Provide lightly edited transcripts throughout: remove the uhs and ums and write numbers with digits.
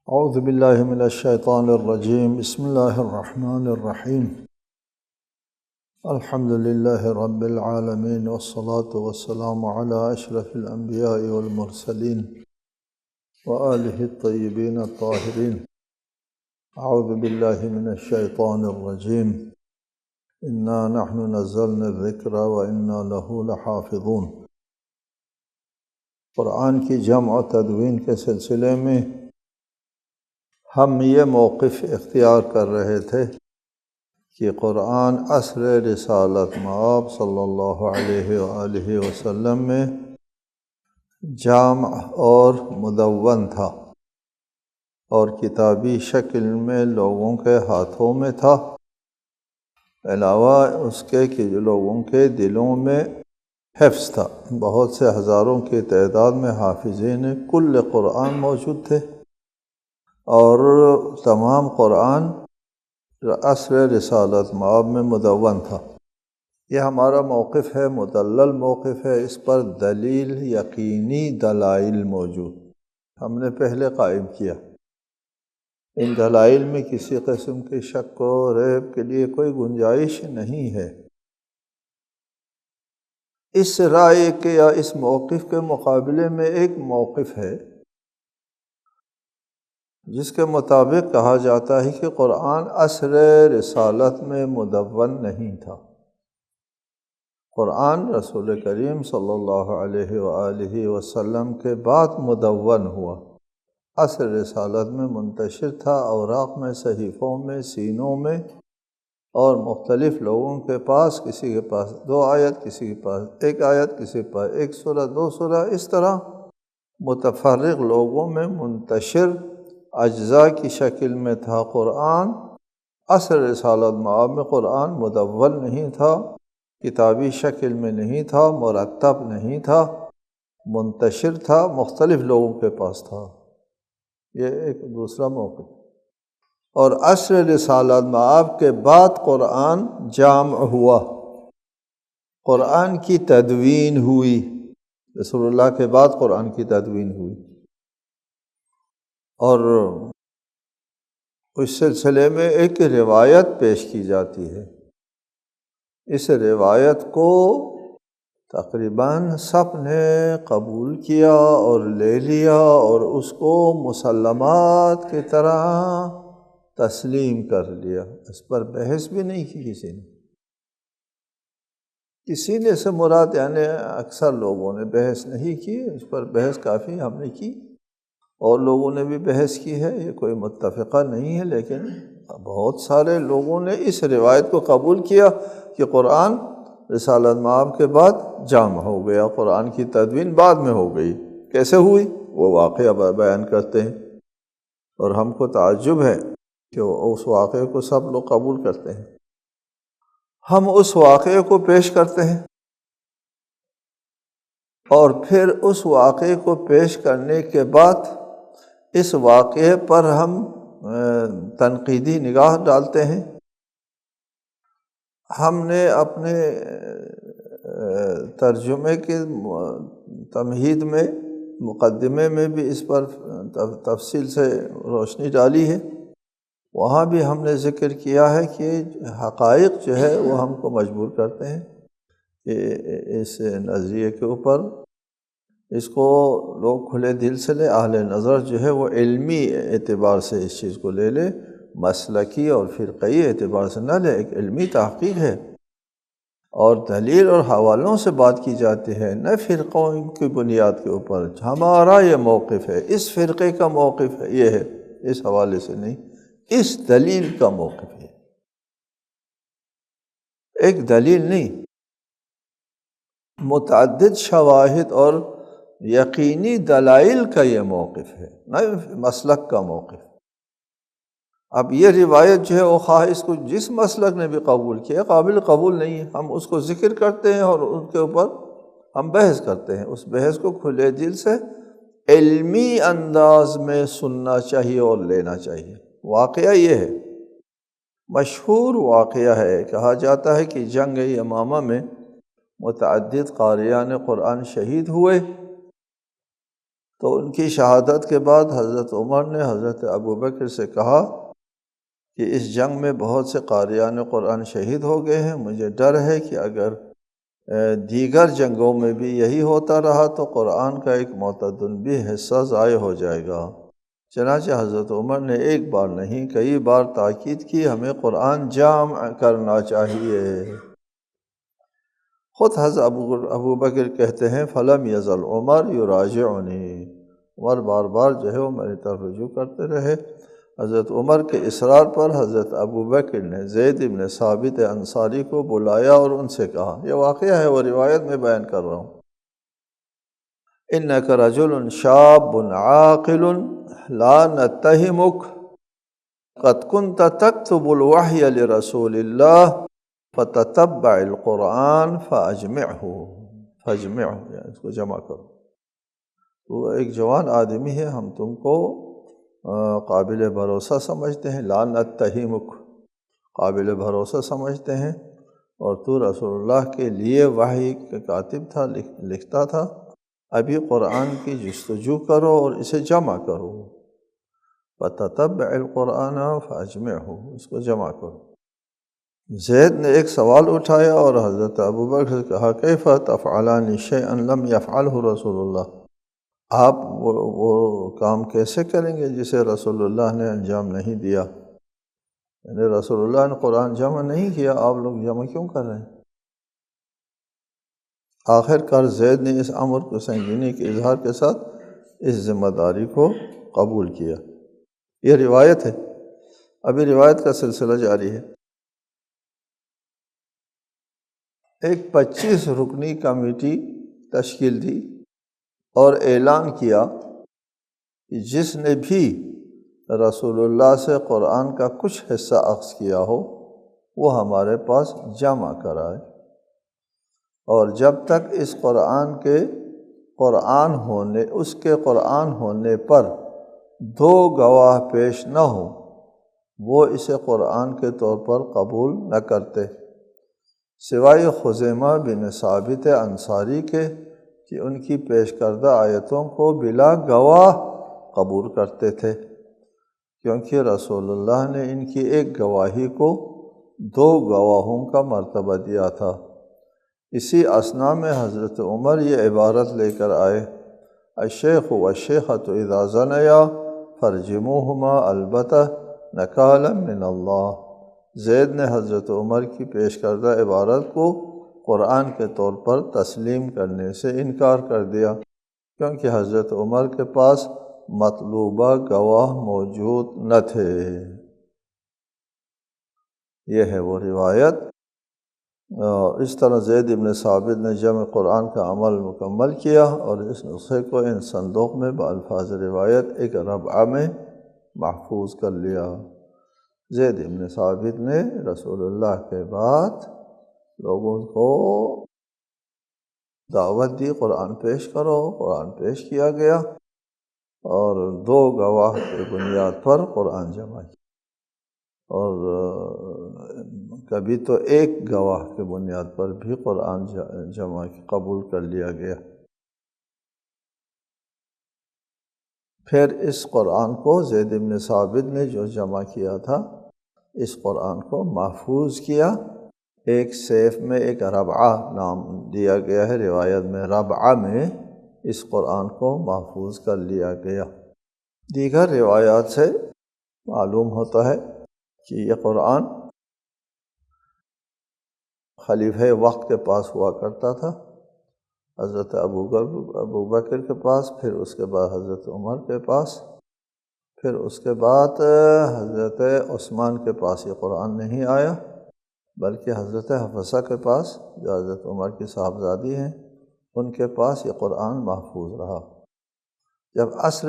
اعوذ باللہ من الشیطان الرجیم بسم اللہ الرحمن الرحیم الحمد للہ رب العالمین والصلاة والسلام علی اشرف الانبیاء والمرسلین وآلہ الطیبین الطاہرین۔ اعوذ باللہ من الشیطان الرجیم انا نحن نزلنا الذکر وانا لہ لحافظون۔ قرآن کی جمع و تدوین کے سلسلے میں ہم یہ موقف اختیار کر رہے تھے کہ قرآن عصر رسالت مآب صلی اللہ علیہ وآلہ وسلم میں جامع اور مدون تھا اور کتابی شکل میں لوگوں کے ہاتھوں میں تھا، علاوہ اس کے کہ لوگوں کے دلوں میں حفظ تھا۔ بہت سے ہزاروں کی تعداد میں حافظین کل قرآن موجود تھے اور تمام قرآن عصر رسالت مآب میں مدون تھا۔ یہ ہمارا موقف ہے، مدلل موقف ہے، اس پر دلیل یقینی دلائل موجود ہم نے پہلے قائم کیا۔ ان دلائل میں کسی قسم کے شک و ریب کے لیے کوئی گنجائش نہیں ہے۔ اس رائے کے یا اس موقف کے مقابلے میں ایک موقف ہے جس کے مطابق کہا جاتا ہے کہ قرآن عصر رسالت میں مدون نہیں تھا۔ قرآن رسول کریم صلی اللہ علیہ وآلہ وسلم کے بعد مدون ہوا، عصر رسالت میں منتشر تھا، اوراق میں، صحیفوں میں، سینوں میں، اور مختلف لوگوں کے پاس، کسی کے پاس 2 آیت، کسی کے پاس 1 آیت، کسی کے پاس 1 سورہ 2 سورہ، اس طرح متفرق لوگوں میں منتشر اجزاء کی شکل میں تھا قرآن۔ عصر رسالت مآب میں قرآن مدون نہیں تھا، کتابی شکل میں نہیں تھا، مرتب نہیں تھا، منتشر تھا، مختلف لوگوں کے پاس تھا۔ یہ ایک دوسرا موقع۔ اور عصر رسالت مآب کے بعد قرآن جامع ہوا، قرآن کی تدوین ہوئی، رسول اللہ کے بعد قرآن کی تدوین ہوئی۔ اور اس سلسلے میں ایک روایت پیش کی جاتی ہے۔ اس روایت کو تقریباً سب نے قبول کیا اور لے لیا اور اس کو مسلمات کی طرح تسلیم کر لیا، اس پر بحث بھی نہیں کی کسی نے سے مراد یعنی اکثر لوگوں نے بحث نہیں کی، اس پر بحث کافی ہم نے کی اور لوگوں نے بھی بحث کی ہے، یہ کوئی متفقہ نہیں ہے، لیکن بہت سارے لوگوں نے اس روایت کو قبول کیا کہ قرآن رسالت مآب کے بعد جامع ہو گیا، قرآن کی تدوین بعد میں ہو گئی۔ کیسے ہوئی وہ واقعہ بیان کرتے ہیں، اور ہم کو تعجب ہے کہ اس واقعے کو سب لوگ قبول کرتے ہیں۔ ہم اس واقعے کو پیش کرتے ہیں اور پھر اس واقعے کو پیش کرنے کے بعد اس واقعے پر ہم تنقیدی نگاہ ڈالتے ہیں۔ ہم نے اپنے ترجمے کے تمہید میں، مقدمے میں بھی اس پر تفصیل سے روشنی ڈالی ہے۔ وہاں بھی ہم نے ذکر کیا ہے کہ حقائق جو ہے وہ ہم کو مجبور کرتے ہیں کہ اس نظریے کے اوپر اس کو لوگ کھلے دل سے لے، اہل نظر جو ہے وہ علمی اعتبار سے اس چیز کو لے لے، مسلکی اور فرقی اعتبار سے نہ لے۔ ایک علمی تحقیق ہے اور دلیل اور حوالوں سے بات کی جاتی ہے، نہ فرقوں کی بنیاد کے اوپر۔ ہمارا یہ موقف ہے، اس فرقے کا موقف ہے، یہ ہے، اس حوالے سے نہیں، اس دلیل کا موقف ہے، ایک دلیل نہیں، متعدد شواہد اور یقینی دلائل کا یہ موقف ہے، نہ مسلک کا موقف۔ اب یہ روایت جو ہے وہ خواہ اس کو جس مسلک نے بھی قبول کیا، قابل قبول نہیں ہے، ہم اس کو ذکر کرتے ہیں اور ان کے اوپر ہم بحث کرتے ہیں۔ اس بحث کو کھلے دل سے علمی انداز میں سننا چاہیے اور لینا چاہیے۔ واقعہ یہ ہے، مشہور واقعہ ہے، کہا جاتا ہے کہ جنگ یمامہ میں متعدد قاریان قرآن شہید ہوئے تو ان کی شہادت کے بعد حضرت عمر نے حضرت ابوبکر سے کہا کہ اس جنگ میں بہت سے قاریان قرآن شہید ہو گئے ہیں، مجھے ڈر ہے کہ اگر دیگر جنگوں میں بھی یہی ہوتا رہا تو قرآن کا ایک معتدل بھی حصہ ضائع ہو جائے گا۔ چنانچہ حضرت عمر نے ایک بار نہیں کئی بار تاکید کی ہمیں قرآن جمع کرنا چاہیے۔ خود حضرت ابوبکر کہتے ہیں فلم یزل عمر یراجعنی، عمر بار بار جو ہے وہ میری طرف رجوع کرتے رہے۔ حضرت عمر کے اصرار پر حضرت ابوبکر نے زید بن ثابت انصاری کو بلایا اور ان سے کہا، یہ واقعہ ہے، وہ روایت میں بیان کر رہا ہوں، انک رجل شاب عاقل لا نتہمک قد کنت تکتب الوحی لرسول اللہ فتتبع القرآن فاجمعہ، یعنی اس کو جمع کرو، تو ایک جوان آدمی ہے، ہم تم کو قابل بھروسہ سمجھتے ہیں، لا نتہمک، قابل بھروسہ سمجھتے ہیں، اور تو رسول اللہ کے لیے وحی کا کاتب تھا، لکھتا تھا، ابھی قرآن کی جستجو کرو اور اسے جمع کرو، فتتبع القرآن فاجمعہ، اس کو جمع کرو۔ زید نے ایک سوال اٹھایا اور حضرت ابوبکر سے کہا کیف تفعلان شیئا لم یفعلہ رسول اللہ، آپ وہ کام کیسے کریں گے جسے رسول اللہ نے انجام نہیں دیا، یعنی رسول اللہ نے قرآن جمع نہیں کیا، آپ لوگ جمع کیوں کر رہے ہیں؟ آخر کار زید نے اس امر کو سنگینی کے اظہار کے ساتھ اس ذمہ داری کو قبول کیا۔ یہ روایت ہے، ابھی روایت کا سلسلہ جاری ہے۔ ایک 25 رکنی کمیٹی تشکیل دی اور اعلان کیا کہ جس نے بھی رسول اللہ سے قرآن کا کچھ حصہ اخذ کیا ہو وہ ہمارے پاس جمع کرائے، اور جب تک اس کے قرآن ہونے پر 2 گواہ پیش نہ ہو وہ اسے قرآن کے طور پر قبول نہ کرتے، سوائے خزیمہ بن ثابت انصاری کے کہ ان کی پیش کردہ آیتوں کو بلا گواہ قبول کرتے تھے، کیونکہ رسول اللہ نے ان کی ایک گواہی کو 2 گواہوں کا مرتبہ دیا تھا۔ اسی اثنا میں حضرت عمر یہ عبارت لے کر آئے، الشیخ والشیخۃ اذا زنیا فرجموہما البتہ نکالا من اللہ۔ زید نے حضرت عمر کی پیش کردہ عبارت کو قرآن کے طور پر تسلیم کرنے سے انکار کر دیا، کیونکہ حضرت عمر کے پاس مطلوبہ گواہ موجود نہ تھے۔ یہ ہے وہ روایت۔ اس طرح زید بن ثابت نے جمع قرآن کا عمل مکمل کیا اور اس نسخے کو ان صندوق میں بألفاظ روایت ایک ربعہ میں محفوظ کر لیا۔ زید بن ثابت نے رسول اللہ کے بعد لوگوں کو دعوت دی قرآن پیش کرو، قرآن پیش کیا گیا اور 2 گواہ کی بنیاد پر قرآن جمع کیا، اور کبھی تو 1 گواہ کی بنیاد پر بھی قرآن جمع قبول کر لیا گیا۔ پھر اس قرآن کو زید بن ثابت نے جو جمع کیا تھا اس قرآن کو محفوظ کیا، ایک سیف میں ایک ربعہ نام دیا گیا ہے، روایت میں ربعہ میں اس قرآن کو محفوظ کر لیا گیا۔ دیگر روایات سے معلوم ہوتا ہے کہ یہ قرآن خلیفہ وقت کے پاس ہوا کرتا تھا، حضرت ابوبکر کے پاس، پھر اس کے بعد حضرت عمر کے پاس، پھر اس کے بعد حضرت عثمان کے پاس یہ قرآن نہیں آیا، بلکہ حضرت حفصہ کے پاس جو حضرت عمر کی صاحبزادی ہیں ان کے پاس یہ قرآن محفوظ رہا۔ جب عصر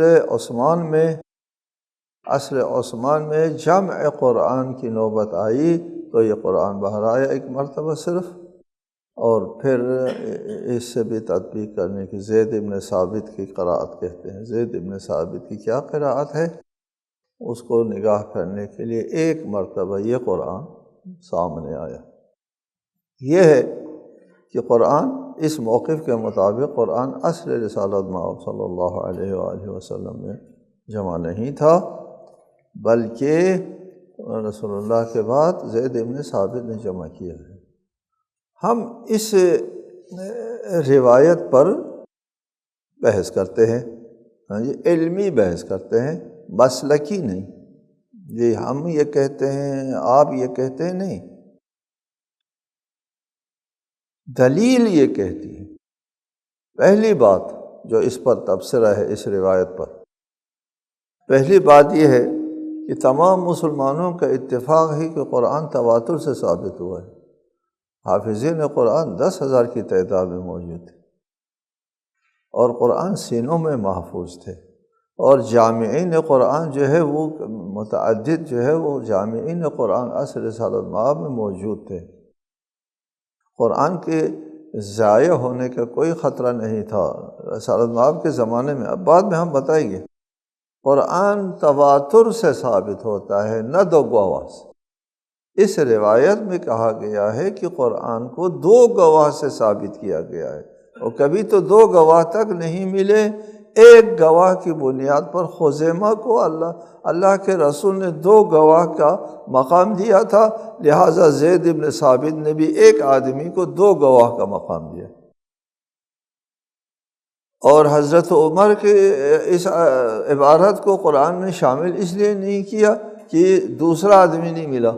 عثمان میں جمع قرآن کی نوبت آئی تو یہ قرآن باہر آیا ایک مرتبہ صرف، اور پھر اس سے بھی تطبیق کرنے کی زید بن ثابت کی قراءت کہتے ہیں۔ زید بن ثابت کی کیا قراءت ہے اس کو نگاہ کرنے کے لیے ایک مرتبہ یہ قرآن سامنے آیا۔ یہ ہے کہ قرآن اس موقف کے مطابق قرآن عصر رسالت مآب صلی اللہ علیہ وآلہ وسلم میں جمع نہیں تھا، بلکہ رسول اللہ کے بعد زید بن ثابت نے جمع کیا ہے۔ ہم اس روایت پر بحث کرتے ہیں، علمی بحث کرتے ہیں، مسلکی نہیں، یہ ہم یہ کہتے ہیں آپ یہ کہتے ہیں، نہیں، دلیل یہ کہتی ہے۔ پہلی بات جو اس پر تبصرہ ہے اس روایت پر، پہلی بات یہ ہے کہ تمام مسلمانوں کا اتفاق ہے کہ قرآن تواتر سے ثابت ہوا ہے۔ حافظین قرآن 10,000 کی تعداد میں موجود تھے، اور قرآن سینوں میں محفوظ تھے، اور جامعین قرآن جو ہے وہ متعدد جو ہے وہ جامعین قرآن عصر رسالت مآب میں موجود تھے۔ قرآن کے ضائع ہونے کا کوئی خطرہ نہیں تھا رسالت مآب کے زمانے میں۔ اب بعد میں ہم بتائیں گے، قرآن تواتر سے ثابت ہوتا ہے، نہ دو گواہ سے۔ اس روایت میں کہا گیا ہے کہ قرآن کو 2 گواہ سے ثابت کیا گیا ہے، اور کبھی تو 2 گواہ تک نہیں ملے، ایک گواہ کی بنیاد پر خزیمہ کو اللہ کے رسول نے 2 گواہ کا مقام دیا تھا، لہٰذا زید بن ثابت نے بھی ایک آدمی کو 2 گواہ کا مقام دیا۔ اور حضرت عمر کے اس عبارت کو قرآن میں شامل اس لیے نہیں کیا کہ دوسرا آدمی نہیں ملا،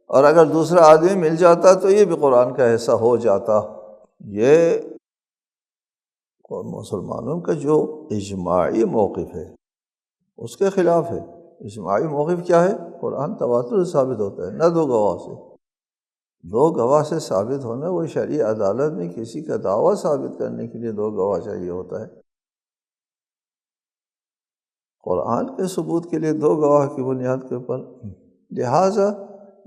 اور اگر دوسرا آدمی مل جاتا تو یہ بھی قرآن کا حصہ ہو جاتا۔ یہ مسلمانوں کا جو اجماعی موقف ہے اس کے خلاف ہے۔ اجماعی موقف کیا ہے؟ قرآن تواتر سے ثابت ہوتا ہے، نہ 2 گواہ سے۔ 2 گواہ سے ثابت ہونا، وہ شرعی عدالت میں کسی کا دعویٰ ثابت کرنے کے لیے 2 گواہ چاہیے ہوتا ہے۔ قرآن کے ثبوت کے لیے 2 گواہ کی بنیاد کے اوپر، لہٰذا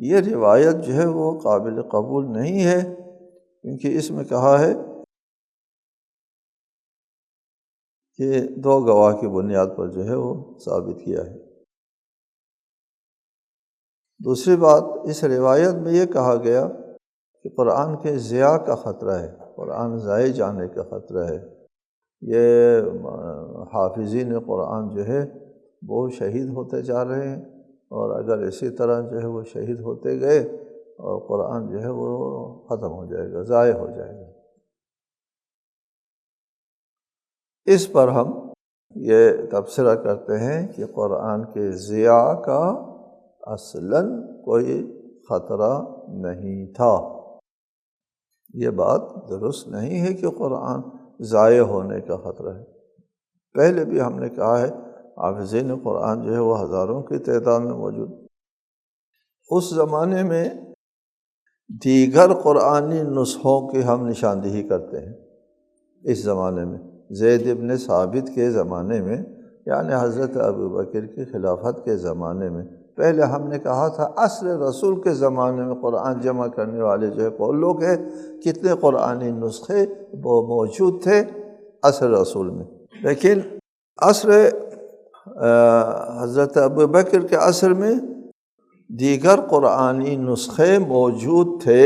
یہ روایت جو ہے وہ قابل قبول نہیں ہے، کیونکہ اس میں کہا ہے کہ 2 گواہ کی بنیاد پر جو ہے وہ ثابت کیا ہے۔ دوسری بات، اس روایت میں یہ کہا گیا کہ قرآن کے ضیاع کا خطرہ ہے، قرآن ضائع جانے کا خطرہ ہے۔ یہ حافظین قرآن جو ہے وہ شہید ہوتے جا رہے ہیں، اور اگر اسی طرح جو ہے وہ شہید ہوتے گئے اور قرآن جو ہے وہ ختم ہو جائے گا، ضائع ہو جائے گا۔ اس پر ہم یہ تبصرہ کرتے ہیں کہ قرآن کے ضیاع کا اصلاً کوئی خطرہ نہیں تھا۔ یہ بات درست نہیں ہے کہ قرآن ضائع ہونے کا خطرہ ہے۔ پہلے بھی ہم نے کہا ہے حافظین قرآن جو ہے وہ ہزاروں کی تعداد میں موجود۔ اس زمانے میں دیگر قرآنی نسخوں کی ہم نشاندہی کرتے ہیں۔ اس زمانے میں زید بن ثابت کے زمانے میں، یعنی حضرت ابوبکر کی خلافت کے زمانے میں، پہلے ہم نے کہا تھا عصر رسول کے زمانے میں قرآن جمع کرنے والے جو ہے کون لوگ ہیں، کتنے قرآنی نسخے وہ موجود تھے عصر رسول میں۔ لیکن عصر حضرت ابوبکر کے عصر میں دیگر قرآنی نسخے موجود تھے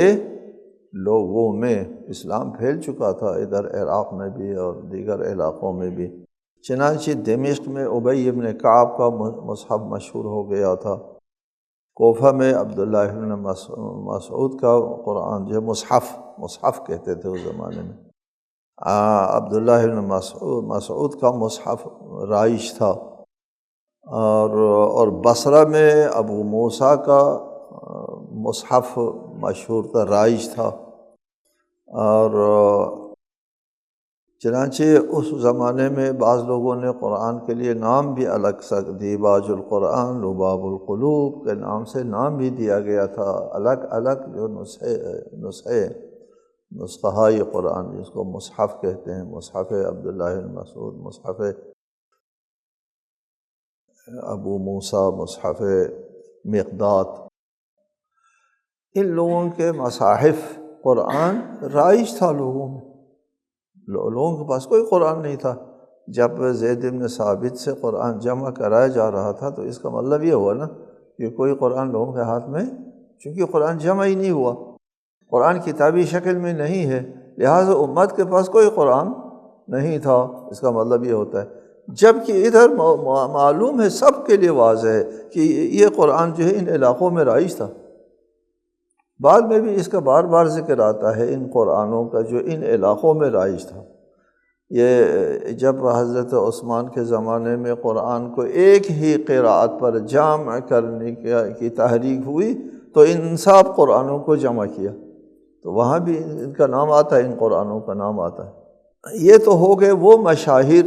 لوگوں میں۔ اسلام پھیل چکا تھا ادھر عراق میں بھی اور دیگر علاقوں میں بھی، چنانچہ دمشق میں ابی بن کعب کا مصحف مشہور ہو گیا تھا، کوفہ میں عبداللہ بن مسعود کا قرآن جو مصحف کہتے تھے اس زمانے میں، عبداللہ بن مسعود کا مصحف رائج تھا، اور بصرہ میں ابو موسیٰ کا مصحف مشہور تھا، رائج تھا۔ اور چنانچہ اس زمانے میں بعض لوگوں نے قرآن کے لیے نام بھی الگ سے، دیباج القرآن، لباب القلوب کے نام سے نام بھی دیا گیا تھا، الگ الگ جو نسخہ قرآن جس کو مصحف کہتے ہیں، مصحف عبداللہ بن مسعود، مصحف ابو موسیٰ، مصحف مقداد، ان لوگوں کے مصاحف قرآن رائج تھا لوگوں میں، لوگوں کے پاس کوئی قرآن نہیں تھا۔ جب زید بن ثابت سے قرآن جمع کرایا جا رہا تھا تو اس کا مطلب یہ ہوا نا کہ کوئی قرآن لوگوں کے ہاتھ میں، چونکہ قرآن جمع ہی نہیں ہوا، قرآن کتابی شکل میں نہیں ہے، لہٰذا امت کے پاس کوئی قرآن نہیں تھا، اس کا مطلب یہ ہوتا ہے۔ جبکہ ادھر معلوم ہے، سب کے لیے واضح ہے کہ یہ قرآن جو ہے ان علاقوں میں رائج تھا۔ بعد میں بھی اس کا بار بار ذکر آتا ہے ان قرآنوں کا جو ان علاقوں میں رائج تھا۔ یہ جب حضرت عثمان کے زمانے میں قرآن کو ایک ہی قراءت پر جمع کرنے کی تحریک ہوئی تو ان سب قرآنوں کو جمع کیا، تو وہاں بھی ان کا نام آتا ہے، ان قرآنوں کا نام آتا ہے۔ یہ تو ہو گئے وہ مشاہیر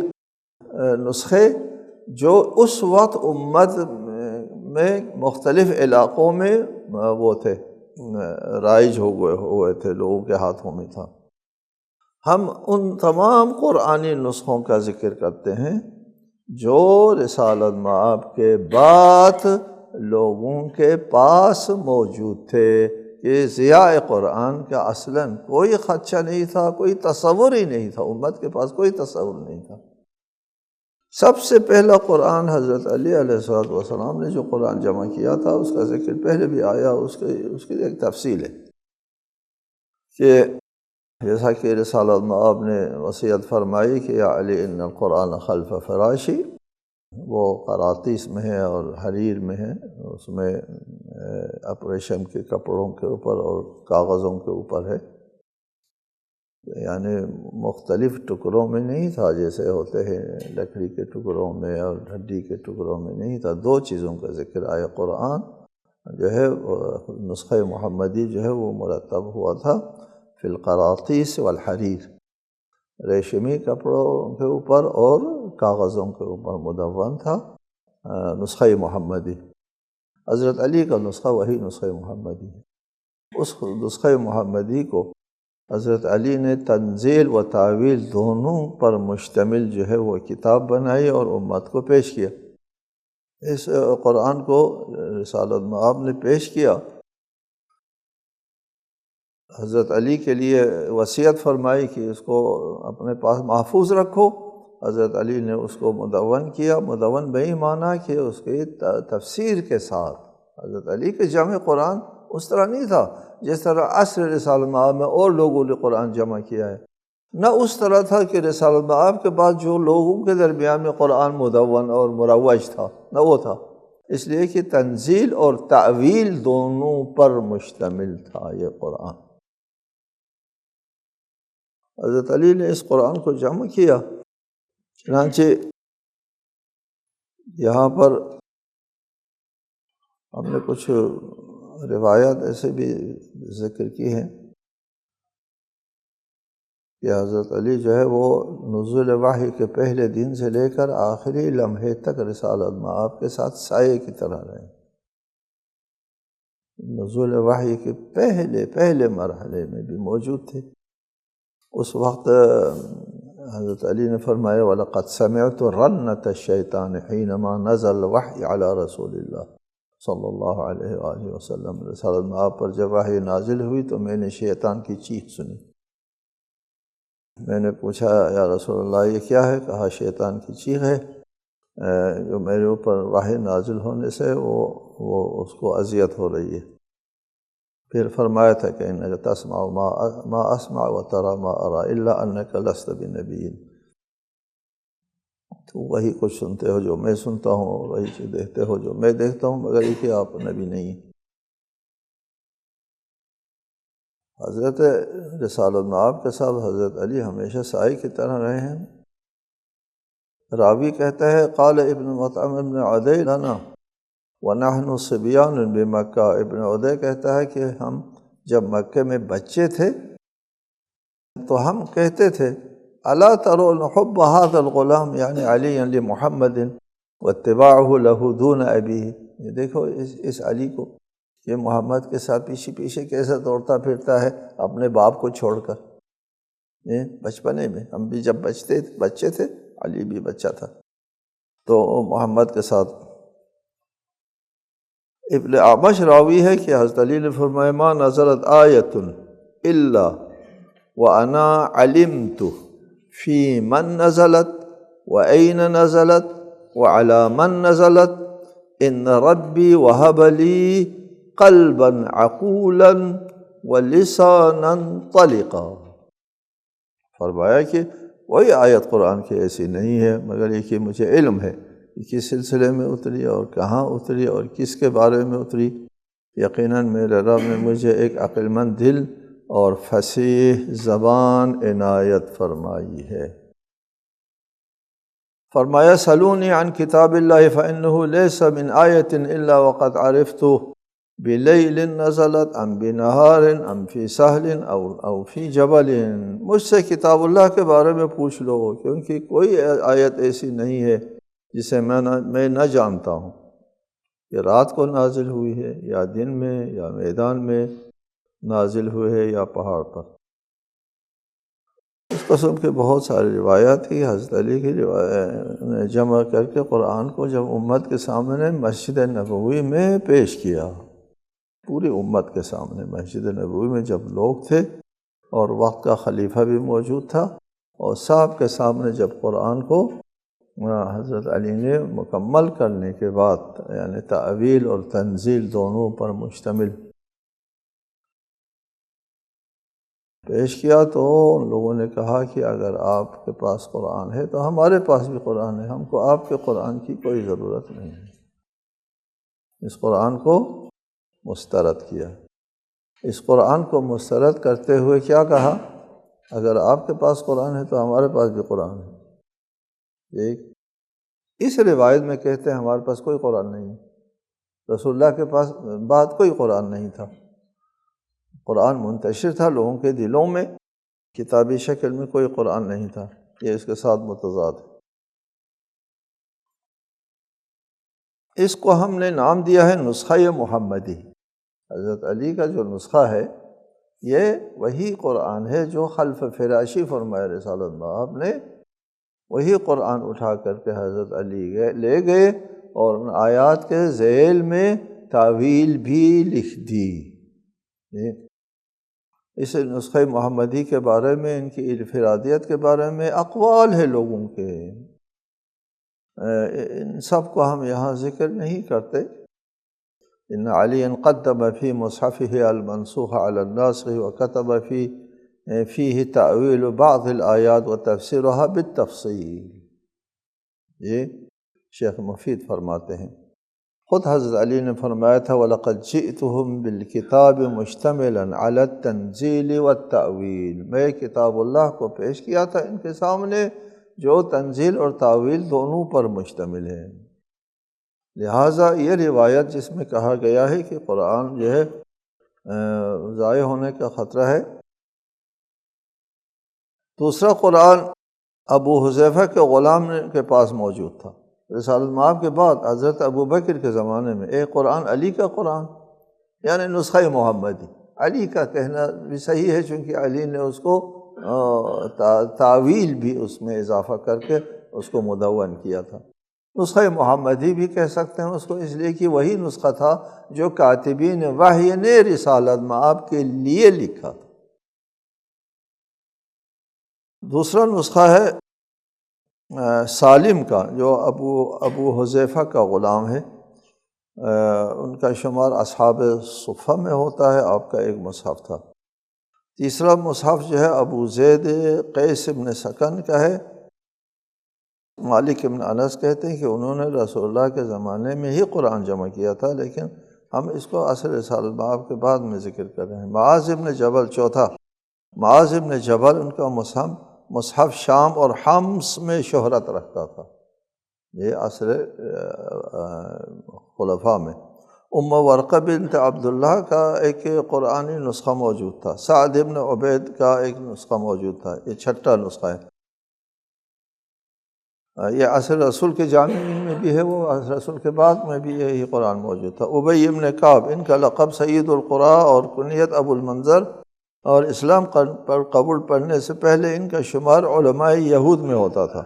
نسخے جو اس وقت امت میں مختلف علاقوں میں وہ تھے، رائج ہوئے تھے، لوگوں کے ہاتھوں میں تھا۔ ہم ان تمام قرآنی نسخوں کا ذکر کرتے ہیں جو رسالت مآب کے بعد لوگوں کے پاس موجود تھے۔ یہ ضیاء قرآن کا اصلاً کوئی خدشہ نہیں تھا، کوئی تصور ہی نہیں تھا، امت کے پاس کوئی تصور نہیں تھا۔ سب سے پہلا قرآن حضرت علی علیہ السلام نے جو قرآن جمع کیا تھا، اس کا ذکر پہلے بھی آیا، اس کی ایک تفصیل ہے کہ جیسا کہ رسالت مآب نے وصیت فرمائی کہ یا علی ان القرآن خلف فراشی، وہ قراطیس میں ہے اور حریر میں ہے، اس میں اپریشم کے کپڑوں کے اوپر اور کاغذوں کے اوپر ہے، یعنی مختلف ٹکڑوں میں نہیں تھا جیسے ہوتے ہیں لکڑی کے ٹکڑوں میں اور ہڈی کے ٹکڑوں میں نہیں تھا۔ دو چیزوں کا ذکر آیا، قرآن جو ہے نسخہ محمدی جو ہے وہ مرتب ہوا تھا فی القراطیس والحریر، ریشمی کپڑوں کے اوپر اور کاغذوں کے اوپر مدون تھا نسخہ محمدی۔ حضرت علی کا نسخہ وہی نسخہ محمدی ہے۔ اس نسخہ محمدی کو حضرت علی نے تنزیل و تعویل دونوں پر مشتمل جو ہے وہ کتاب بنائی اور امت کو پیش کیا۔ اس قرآن کو رسالت مآب نے پیش کیا، حضرت علی کے لیے وصیت فرمائی کہ اس کو اپنے پاس محفوظ رکھو۔ حضرت علی نے اس کو مدون کیا، مدون بہی معنی کہ اس کی تفسیر کے ساتھ۔ حضرت علی کے جمع قرآن اس طرح نہیں تھا جس طرح عصر رسالت مآب میں اور لوگوں نے قرآن جمع کیا ہے، نہ اس طرح تھا کہ رسالت مآب کے بعد جو لوگوں کے درمیان میں قرآن مدون اور مروج تھا، نہ وہ تھا، اس لیے کہ تنزیل اور تعویل دونوں پر مشتمل تھا یہ قرآن۔ حضرت علی نے اس قرآن کو جمع کیا، چنانچہ یہاں پر ہم نے کچھ روایات ایسے بھی ذکر کی ہیں کہ حضرت علی جو ہے وہ نزول وحی کے پہلے دن سے لے کر آخری لمحے تک رسالت مآب کے ساتھ سائے کی طرح رہے۔ نزول وحی کے پہلے مرحلے میں بھی موجود تھے۔ اس وقت حضرت علی نے فرمایا وَلَقَدْ سَمِعْتُ رَنَّةَ الشَّيْطَانِ حِينَمَا نَزَلَ الْوَحْيُ عَلَى رسول اللہ صلی اللہ علیہ وآلہ وسلم۔ رسالت مآب پر جب وحی نازل ہوئی تو میں نے شیطان کی چیخ سنی۔ میں نے پوچھا یا رسول اللہ یہ کیا ہے؟ کہا شیطان کی چیخ ہے جو میرے اوپر وحی نازل ہونے سے وہ اس کو اذیت ہو رہی ہے۔ پھر فرمایا تھا کہ انک تسمع ما اسمع وترى ما ارى الا انک لست بنبی، تو وہی کچھ سنتے ہو جو میں سنتا ہوں، وہی چیز دیکھتے ہو جو میں دیکھتا ہوں، مگر یہ کہ آپ نبی نہیں۔ حضرت رسالت مآب کے ساتھ حضرت علی ہمیشہ سائے کی طرح رہے ہیں۔ راوی کہتا ہے قال ابن مطعم ابن عدی لنا وَنَحْنُ صِبْيَانٌ بِمَكَّةَ، ابن عدی کہتا ہے کہ ہم جب مکے میں بچے تھے تو ہم کہتے تھے أَلَا تَرَوْنَ حُبَّ هَذَا الْغُلَامِ یعنی علی لِمُحَمَّدٍ وَاتِّبَاعُهُ لَهُ دُونَ أَبِيهِ، یہ دیکھو اس علی کو، یہ محمد کے ساتھ پیچھے پیچھے کیسے دوڑتا پھرتا ہے اپنے باپ کو چھوڑ کر۔ بچپنے میں ہم بھی جب بچے تھے، علی بھی بچہ تھا، تو محمد کے ساتھ۔ ابن اعمش راوی ہے کہ حضرت علی نے فرمایا ما نزلت آیت الا وانا علمت فی من نزلت وأین نزلت وعلی من نزلت ان ربی وهب لی قلبا عقولا ولسانا طلقا۔ فرمایا کہ وہی آیت قرآن کی ایسی نہیں ہے، مگر یہ کہ مجھے علم ہے کہ کس سلسلے میں اتری اور کہاں اتری اور کس کے بارے میں اتری۔ یقیناً میرے رب نے مجھے ایک عقل مند دل اور فصیح زبان عنایت فرمائی ہے۔ فرمایا سلونی عن کتاب اللہ فإنہ لیس من آیت الا وقد عرفت بلیل نزلت ام بنہار ام فی سہل او فی جبل، مجھ سے کتاب اللہ کے بارے میں پوچھ لو، کیونکہ کوئی آیت ایسی نہیں ہے جسے میں نہ جانتا ہوں کہ رات کو نازل ہوئی ہے یا دن میں یا میدان میں نازل ہوئے ہے یا پہاڑ پر۔ اس قسم کے بہت سارے روایات کی حضرت علی کی روایت جمع کر کے قرآن کو جب امت کے سامنے مسجد نبوی میں پیش کیا، پوری امت کے سامنے مسجد نبوی میں جب لوگ تھے اور وقت کا خلیفہ بھی موجود تھا، اور صاحب کے سامنے جب قرآن کو حضرت علی نے مکمل کرنے کے بعد، یعنی تأویل اور تنزیل دونوں پر مشتمل پیش کیا، تو ان لوگوں نے کہا کہ اگر آپ کے پاس قرآن ہے تو ہمارے پاس بھی قرآن ہے، ہم کو آپ کے قرآن کی کوئی ضرورت نہیں ہے۔ اس قرآن کو مسترد کیا۔ اس قرآن کو مسترد کرتے ہوئے کیا کہا؟ اگر آپ کے پاس قرآن ہے تو ہمارے پاس بھی قرآن ہے۔ ایک اس روایت میں کہتے ہیں ہمارے پاس کوئی قرآن نہیں ہے، رسول اللہ کے پاس بعد کوئی قرآن نہیں تھا، قرآن منتشر تھا لوگوں کے دلوں میں، کتابی شکل میں کوئی قرآن نہیں تھا۔ یہ اس کے ساتھ متضاد ہے۔ اس کو ہم نے نام دیا ہے نسخہ محمدی۔ حضرت علی کا جو نسخہ ہے یہ وہی قرآن ہے جو خلف فراشی فرمایا رسالت مآب نے، وہی قرآن اٹھا کر کے حضرت علی لے گئے اور ان آیات کے ذیل میں تاویل بھی لکھ دی۔ اس نسخہ محمدی کے بارے میں، ان کی انفرادیت کے بارے میں اقوال ہے لوگوں کے، ان سب کو ہم یہاں ذکر نہیں کرتے۔ ان علی قدم فی مصحفہ المنسوخ علی الناسخ وکتب فیہ تأویل بعض الآیات وتفسیرها بالتفصیل۔ یہ شیخ مفید فرماتے ہیں، خود حضرت علی نے فرمایا تھا وَلَقَدْ جِئْتُهُمْ بِالْكِتَابِ مُشْتَمِلًا عَلَى التَّنزِيلِ وَالتَّأْوِيلِ، میں کتاب اللہ کو پیش کیا تھا ان کے سامنے جو تنزیل اور تاویل دونوں پر مشتمل ہے۔ لہٰذا یہ روایت جس میں کہا گیا ہے کہ قرآن جو ہے ضائع ہونے کا خطرہ ہے، دوسرا قرآن ابو حذیفہ کے غلام کے پاس موجود تھا رسالت مآب کے بعد، حضرت ابو بکر کے زمانے میں، ایک قرآن علی کا قرآن، یعنی نسخہ محمدی۔ علی کا کہنا بھی صحیح ہے چونکہ علی نے اس کو تعویل بھی اس میں اضافہ کر کے اس کو مدون کیا تھا۔ نسخہ محمدی بھی کہہ سکتے ہیں اس کو، اس لیے کہ وہی نسخہ تھا جو کاتبین وحی نے رسالت مآب کے لیے لکھا تھا۔ دوسرا نسخہ ہے سالم کا، جو ابو حذیفہ کا غلام ہے، ان کا شمار اصحاب صفہ میں ہوتا ہے، آپ کا ایک مصحف تھا۔ تیسرا مصحف جو ہے ابو زید قیس ابن سکن کا ہے۔ مالک ابن انس کہتے ہیں کہ انہوں نے رسول اللہ کے زمانے میں ہی قرآن جمع کیا تھا، لیکن ہم اس کو عصر رسالت مآب کے بعد میں ذکر کر رہے ہیں۔ معاذ ابن جبل چوتھا، معاذ ابن جبل ان کا مصحف شام اور حمص میں شہرت رکھتا تھا، یہ عصر خلفاء میں۔ ورقہ بنت عبداللہ کا ایک قرآنی نسخہ موجود تھا، سعد ابن عبید کا ایک نسخہ موجود تھا، یہ چھٹا نسخہ ہے۔ یہ عصر رسول کے جامعین میں بھی ہے، وہ عصر رسول کے بعد میں بھی یہی قرآن موجود تھا۔ ابی ابن کعب، ان کا لقب سید القراء اور کنیت ابو المنظر، اور اسلام پر قبول پڑھنے سے پہلے ان کا شمار علماء یہود میں ہوتا تھا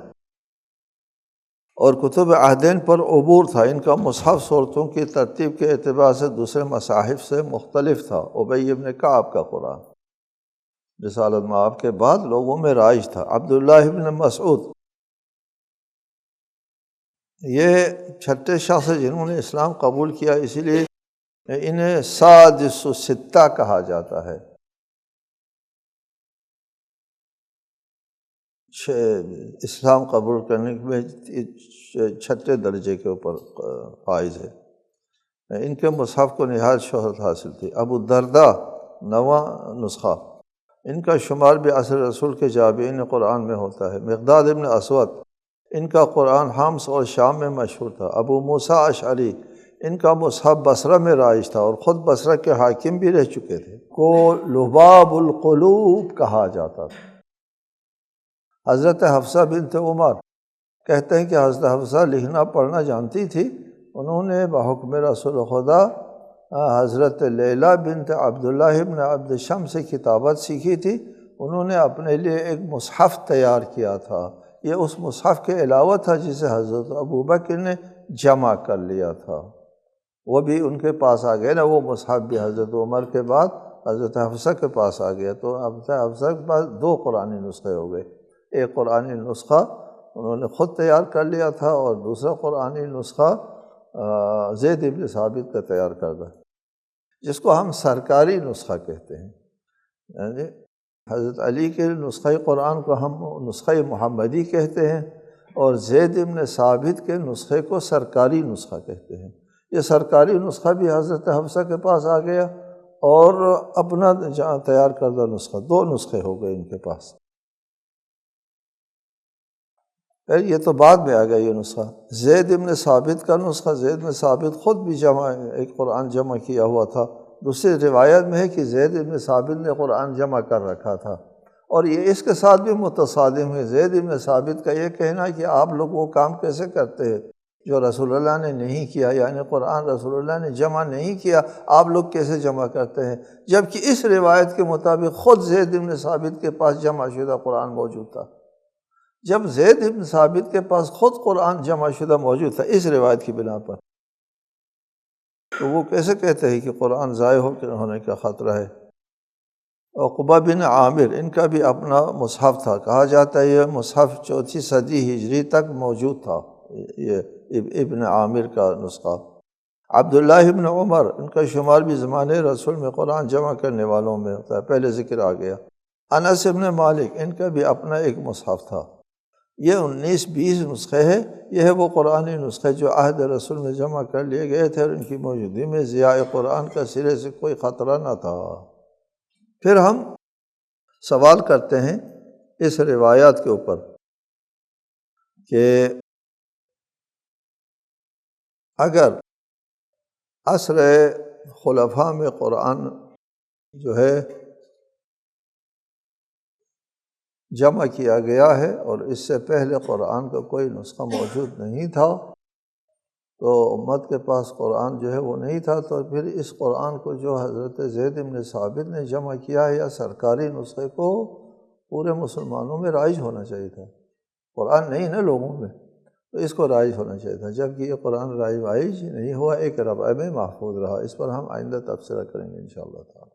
اور کتب عہدین پر عبور تھا۔ ان کا مصحف صورتوں کی ترتیب کے اعتبار سے دوسرے مصاحف سے مختلف تھا۔ ابی ابن کعب کا قرآن رسالت مآب کے بعد لوگوں میں رائج تھا۔ عبداللہ ابن مسعود، یہ چھٹے شخص جنہوں نے اسلام قبول کیا، اسی لیے انہیں سادس الستہ کہا جاتا ہے۔ اسلام قبول کرنے میں 6 درجے کے اوپر فائز ہے۔ ان کے مصحف کو نہایت شہرت حاصل تھی۔ ابو الدرداء 9واں نسخہ، ان کا شمار بھی عصر رسول کے جابعین قرآن میں ہوتا ہے۔ مقداد ابن اسود، ان کا قرآن حمص اور شام میں مشہور تھا۔ ابو موسیٰ اشعری، ان کا مصحف بصرہ میں رائج تھا اور خود بصرہ کے حاکم بھی رہ چکے تھے، کو لباب القلوب کہا جاتا تھا۔ حضرت حفصہ بنت عمر کہتے ہیں کہ حضرت حفصہ لکھنا پڑھنا جانتی تھی۔ انہوں نے بحکم رسول خدا حضرت لیلہ بنت عبداللہ ابن عبد شمس سے کتابت سیکھی تھی۔ انہوں نے اپنے لیے ایک مصحف تیار کیا تھا، یہ اس مصحف کے علاوہ تھا جسے حضرت ابوبکر نے جمع کر لیا تھا، وہ بھی ان کے پاس آ گیا نا، وہ مصحف بھی حضرت عمر کے بعد حضرت حفصہ کے پاس آ گیا، تو حضرت حفصہ کے پاس 2 قرآنی نسخے ہو گئے۔ ایک قرآنی نسخہ انہوں نے خود تیار کر لیا تھا اور دوسرا قرآنی نسخہ زید ابن ثابت کا تیار کردہ، جس کو ہم سرکاری نسخہ کہتے ہیں۔ یعنی حضرت علی کے نسخہ قرآن کو ہم نسخہ محمدی کہتے ہیں اور زید ابن ثابت کے نسخے کو سرکاری نسخہ کہتے ہیں۔ یہ سرکاری نسخہ بھی حضرت حفصہ کے پاس آ گیا اور اپنا تیار کردہ نسخہ، 2 نسخے ہو گئے ان کے پاس۔ یہ تو بعد میں آ گیا یہ نسخہ۔ زید ابن ثابت کا نسخہ، زید ابن ثابت خود بھی ایک قرآن جمع کیا ہوا تھا۔ دوسری روایت میں ہے کہ زید ابن ثابت نے قرآن جمع کر رکھا تھا، اور یہ اس کے ساتھ بھی متصادم ہے۔ زید ابن ثابت کا یہ کہنا ہے کہ آپ لوگ وہ کام کیسے کرتے ہیں جو رسول اللہ نے نہیں کیا، یعنی قرآن رسول اللہ نے جمع نہیں کیا، آپ لوگ کیسے جمع کرتے ہیں، جبکہ اس روایت کے مطابق خود زید ابن ثابت کے پاس جمع شدہ قرآن موجود تھا۔ جب زید ابن ثابت کے پاس خود قرآن جمع شدہ موجود تھا اس روایت کی بنا پر، تو وہ کیسے کہتے ہیں کہ قرآن ضائع ہونے کا خطرہ ہے۔ عقبہ بن عامر، ان کا بھی اپنا مصحف تھا، کہا جاتا ہے یہ مصحف 4 صدی ہجری تک موجود تھا، یہ ابن عامر کا نسخہ۔ عبداللہ ابن عمر، ان کا شمار بھی زمانے رسول میں قرآن جمع کرنے والوں میں ہوتا ہے، پہلے ذکر آ گیا۔ انس ابن مالک، ان کا بھی اپنا ایک مصحف تھا۔ یہ 19-20 نسخے ہیں، یہ ہے وہ قرآنی نسخے جو عہد رسول میں جمع کر لیے گئے تھے اور ان کی موجودگی میں ضیاع قرآن کا سرے سے کوئی خطرہ نہ تھا۔ پھر ہم سوال کرتے ہیں اس روایات کے اوپر کہ اگر عصر خلفاء میں قرآن جو ہے جمع کیا گیا ہے اور اس سے پہلے قرآن کا کوئی نسخہ موجود نہیں تھا، تو امت کے پاس قرآن جو ہے وہ نہیں تھا، تو پھر اس قرآن کو جو حضرت زید بن ثابت نے جمع کیا ہے یا سرکاری نسخے کو پورے مسلمانوں میں رائج ہونا چاہیے تھا۔ قرآن نہیں نا لوگوں میں، تو اس کو رائج ہونا چاہیے تھا، جبکہ یہ قرآن رائج نہیں ہوا، ایک ربع میں محفوظ رہا۔ اس پر ہم آئندہ تبصرہ کریں گے انشاءاللہ تعالی۔